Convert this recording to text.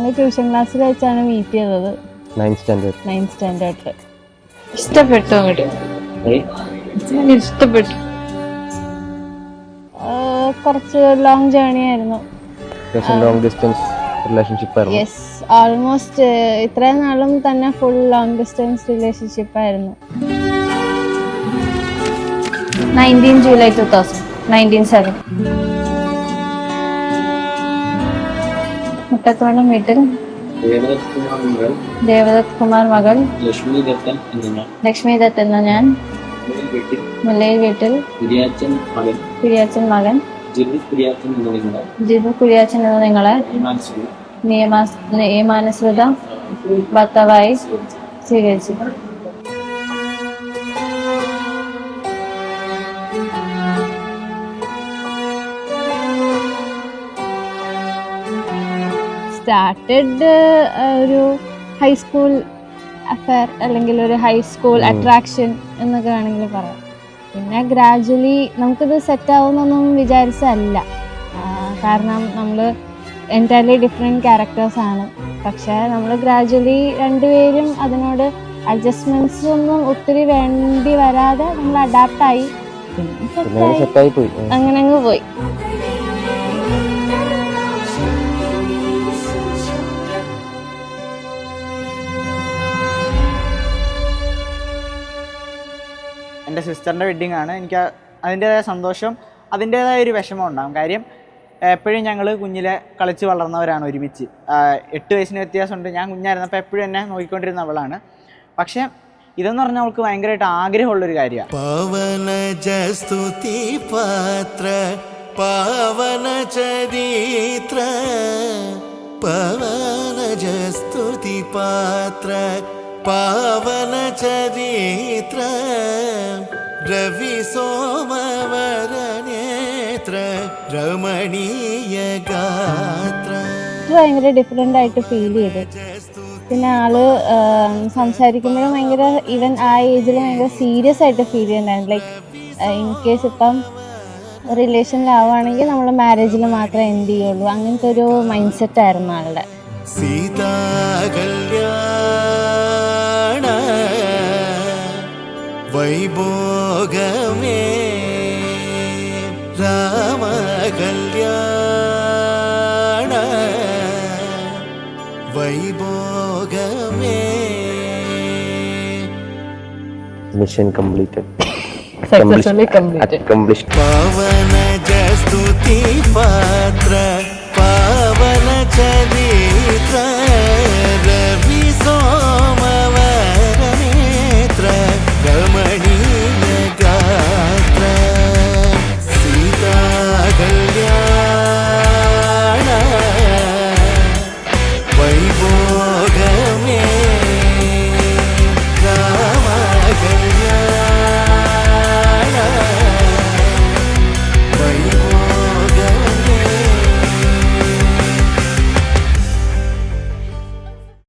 ഞങ്ങൾ ട്യൂഷൻ ക്ലാസ്സിൽ വെച്ചാണ് മീറ്റ് ചെയ്തത്. 9th സ്റ്റാൻഡേർഡിൽ. ഇഷ്ടപ്പെട്ടു അങ്ങോട്ട് ഇഷ്ടപ്പെട്ടു. കുറച്ച് ലോങ് ജേർണി ആയിരുന്നു. ലോങ് ഡിസ്റ്റൻസ് റിലേഷൻഷിപ്പ് ആയിരുന്നു. യെസ്, ഓൾമോസ്റ്റ് ഇത്രയും നാളും തന്നെ ഫുൾ ലോങ് ഡിസ്റ്റൻസ് റിലേഷൻഷിപ്പ് ആയിരുന്നു. 19 July 2000, 1907. മുട്ടത്തോളം വീട്ടിൽ ദേവദത്ത് കുമാർ മകൾ ലക്ഷ്മി ദത്ത് എന്ന ഞാൻ, മുല്ലയിൽ വീട്ടിൽ കുര്യാച്ചൻ മകൻ ജിബു കുര്യാച്ചൻ എന്ന നിങ്ങളെ നിയമാനുസൃത ഭർത്താവായി സ്വീകരിച്ചു. സ്റ്റാർട്ടഡ് ഒരു ഹൈസ്കൂൾ അഫെയർ അല്ലെങ്കിൽ ഒരു ഹൈസ്കൂൾ അട്രാക്ഷൻ എന്നൊക്കെ വേണമെങ്കിൽ പറയാം. പിന്നെ ഗ്രാജുവലി നമുക്കിത് സെറ്റാവുന്നൊന്നും വിചാരിച്ചല്ല. കാരണം നമ്മൾ എൻറ്റയർലി ഡിഫറെൻറ്റ് ക്യാരക്ടേഴ്സാണ്. പക്ഷേ നമ്മൾ ഗ്രാജുവലി രണ്ടുപേരും അതിനോട് അഡ്ജസ്റ്റ്മെൻറ്റ്സ് ഒന്നും ഒത്തിരി വേണ്ടി വരാതെ നമ്മൾ അഡാപ്റ്റായി സെറ്റായി പോയി. അങ്ങനെ അങ്ങ് പോയി. എൻ്റെ സിസ്റ്ററിൻ്റെ വെഡ്ഡിങ് ആണ്. എനിക്ക് അതിൻ്റേതായ സന്തോഷം, അതിൻ്റേതായ ഒരു വിഷമം ഉണ്ടാകും. കാര്യം എപ്പോഴും ഞങ്ങൾ കുഞ്ഞിലെ കളിച്ച് വളർന്നവരാണ് ഒരുമിച്ച്. 8 വയസ്സിന് വ്യത്യാസമുണ്ട്. ഞാൻ കുഞ്ഞായിരുന്നപ്പോൾ എപ്പോഴും എന്നെ നോക്കിക്കൊണ്ടിരുന്ന അവളാണ്. പക്ഷേ ഇതെന്ന് പറഞ്ഞാൽ അവൾക്ക് ഭയങ്കരമായിട്ട് ആഗ്രഹമുള്ളൊരു കാര്യമാണ്. പാവന ചരിത്ര രവി സോമവര നേത്ര രമണീയ ഗാത്ര. ഭയങ്കര ഡിഫറെൻ്റ് ആയിട്ട് ഫീൽ ചെയ്തു. പിന്നെ ആള് സംസാരിക്കുമ്പോഴും ഭയങ്കര ഈവൻ ആ ഏജിൽ ഭയങ്കര സീരിയസ് ആയിട്ട് ഫീൽ ചെയ്യുന്നുണ്ടായിരുന്നു. ലൈക്ക് ഇൻ കേസ് ഇപ്പം റിലേഷനിലാവുകയാണെങ്കിൽ നമ്മൾ മാരേജിൽ മാത്രമേ എൻഡ് ചെയ്യുള്ളൂ, അങ്ങനത്തെ ഒരു മൈൻഡ് സെറ്റ് ആയിരുന്നു ആളുടെ. സീതാ കല്യാണ വൈഭോഗമേ രാമ കല്യാണ വൈഭോഗമേ. Mission completed. Successfully completed. Accomplished. പവന ജസ്തുതി പാത്ര